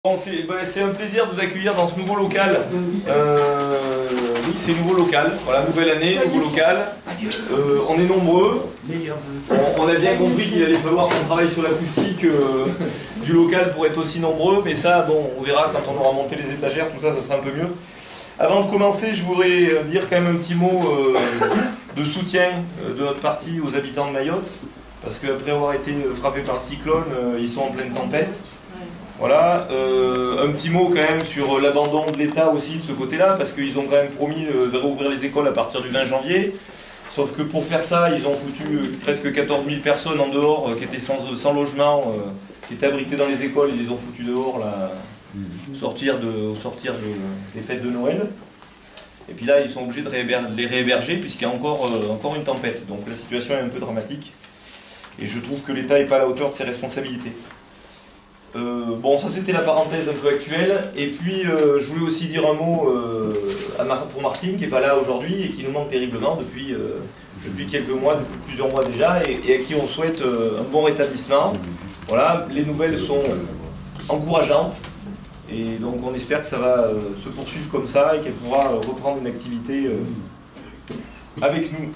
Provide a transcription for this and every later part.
Bon, c'est un plaisir de vous accueillir dans ce nouveau local. Oui, c'est nouveau local. Voilà, nouvelle année, nouveau local. On est nombreux. On a bien compris qu'il allait falloir qu'on travaille sur l'acoustique du local pour être aussi nombreux. Mais ça, bon, on verra quand on aura monté les étagères, tout ça, ça sera un peu mieux. Avant de commencer, je voudrais dire quand même un petit mot de soutien de notre parti aux habitants de Mayotte. Parce qu'après avoir été frappés par le cyclone, ils sont en pleine tempête. Voilà, un petit mot quand même sur l'abandon de l'État aussi de ce côté-là, parce qu'ils ont quand même promis de réouvrir les écoles à partir du 20 janvier. Sauf que pour faire ça, ils ont foutu presque 14 000 personnes en dehors qui étaient sans logement, qui étaient abritées dans les écoles, ils les ont foutus dehors là, au sortir des fêtes de Noël. Et puis là, ils sont obligés de les réhéberger puisqu'il y a encore une tempête. Donc la situation est un peu dramatique. Et je trouve que l'État n'est pas à la hauteur de ses responsabilités. Bon, ça c'était la parenthèse un peu actuelle. Et puis, je voulais aussi dire un mot pour Martine, qui n'est pas là aujourd'hui et qui nous manque terriblement depuis quelques mois, depuis plusieurs mois déjà, et à qui on souhaite un bon rétablissement. Voilà, les nouvelles sont encourageantes. Et donc on espère que ça va se poursuivre comme ça et qu'elle pourra reprendre une activité avec nous.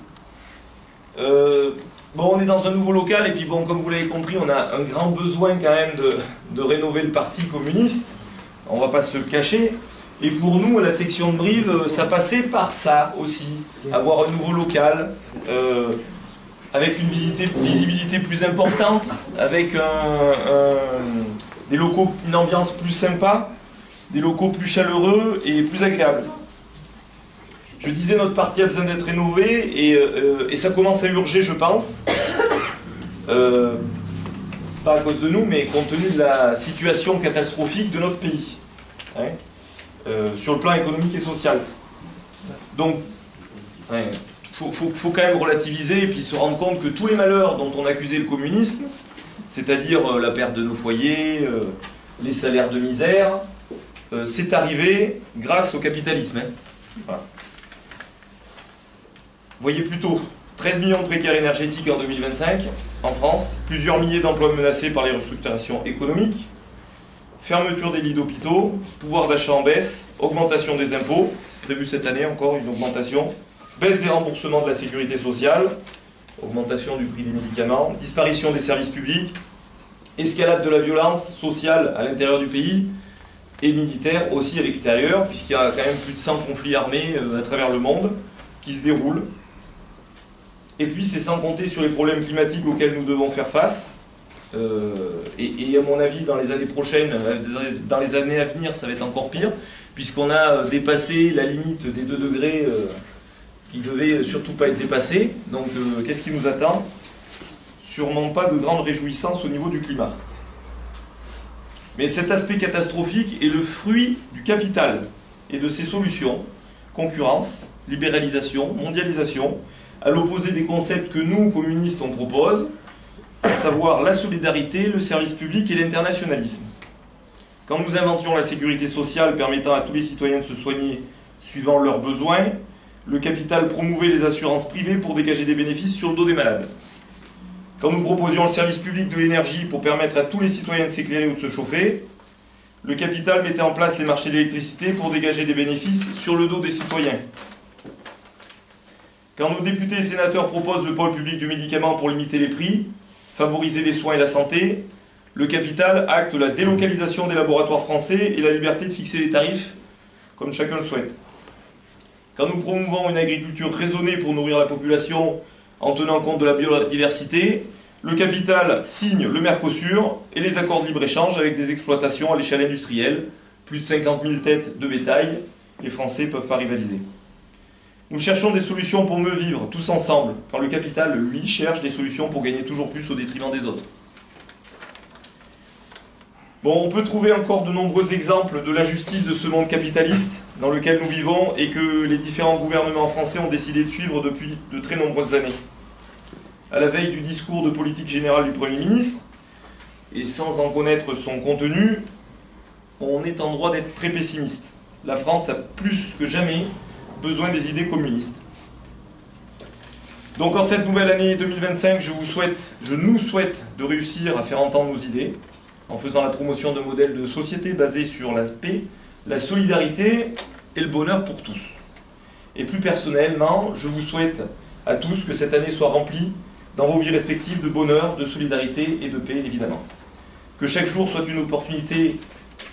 Bon, on est dans un nouveau local et puis bon, comme vous l'avez compris, on a un grand besoin quand même de rénover le parti communiste. On ne va pas se le cacher. Et pour nous, à la section de Brive, ça passait par ça aussi. Avoir un nouveau local, avec une visibilité plus importante, avec des locaux, une ambiance plus sympa, des locaux plus chaleureux et plus agréables. Je disais, notre parti a besoin d'être rénové et ça commence à urger, je pense. Pas à cause de nous, mais compte tenu de la situation catastrophique de notre pays. Hein, sur le plan économique et social. Donc, faut quand même relativiser et puis se rendre compte que tous les malheurs dont on accusait le communisme, c'est-à-dire la perte de nos foyers, les salaires de misère, c'est arrivé grâce au capitalisme. Hein. Voilà. Voyez plutôt 13 millions de précaires énergétiques en 2025 en France, plusieurs milliers d'emplois menacés par les restructurations économiques, fermeture des lits d'hôpitaux, pouvoir d'achat en baisse, augmentation des impôts, c'est prévu cette année encore une augmentation, baisse des remboursements de la sécurité sociale, augmentation du prix des médicaments, disparition des services publics, escalade de la violence sociale à l'intérieur du pays et militaire aussi à l'extérieur, puisqu'il y a quand même plus de 100 conflits armés à travers le monde qui se déroulent. Et puis c'est sans compter sur les problèmes climatiques auxquels nous devons faire face. Et à mon avis, dans les années prochaines, dans les années à venir, ça va être encore pire, puisqu'on a dépassé la limite des 2 degrés qui ne devait surtout pas être dépassée. Donc qu'est-ce qui nous attend? Sûrement pas de grande réjouissance au niveau du climat. Mais cet aspect catastrophique est le fruit du capital et de ses solutions: concurrence, libéralisation, mondialisation, à l'opposé des concepts que nous, communistes, on propose, à savoir la solidarité, le service public et l'internationalisme. Quand nous inventions la sécurité sociale permettant à tous les citoyens de se soigner suivant leurs besoins, le capital promouvait les assurances privées pour dégager des bénéfices sur le dos des malades. Quand nous proposions le service public de l'énergie pour permettre à tous les citoyens de s'éclairer ou de se chauffer, le capital mettait en place les marchés d'électricité pour dégager des bénéfices sur le dos des citoyens. Quand nos députés et sénateurs proposent le pôle public du médicament pour limiter les prix, favoriser les soins et la santé, le capital acte la délocalisation des laboratoires français et la liberté de fixer les tarifs comme chacun le souhaite. Quand nous promouvons une agriculture raisonnée pour nourrir la population en tenant compte de la biodiversité, le capital signe le Mercosur et les accords de libre-échange avec des exploitations à l'échelle industrielle, plus de 50 000 têtes de bétail, les Français ne peuvent pas rivaliser. Nous cherchons des solutions pour mieux vivre, tous ensemble, quand le capital, lui, cherche des solutions pour gagner toujours plus au détriment des autres. Bon, on peut trouver encore de nombreux exemples de l'injustice de ce monde capitaliste dans lequel nous vivons et que les différents gouvernements français ont décidé de suivre depuis de très nombreuses années. À la veille du discours de politique générale du Premier ministre, et sans en connaître son contenu, on est en droit d'être très pessimiste. La France a plus que jamais besoin des idées communistes. Donc en cette nouvelle année 2025, je nous souhaite de réussir à faire entendre nos idées, en faisant la promotion d'un modèle de société basé sur la paix, la solidarité et le bonheur pour tous. Et plus personnellement, je vous souhaite à tous que cette année soit remplie dans vos vies respectives de bonheur, de solidarité et de paix, évidemment. Que chaque jour soit une opportunité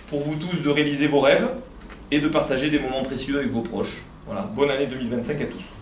pour vous tous de réaliser vos rêves et de partager des moments précieux avec vos proches. Voilà, bonne année 2025 à tous.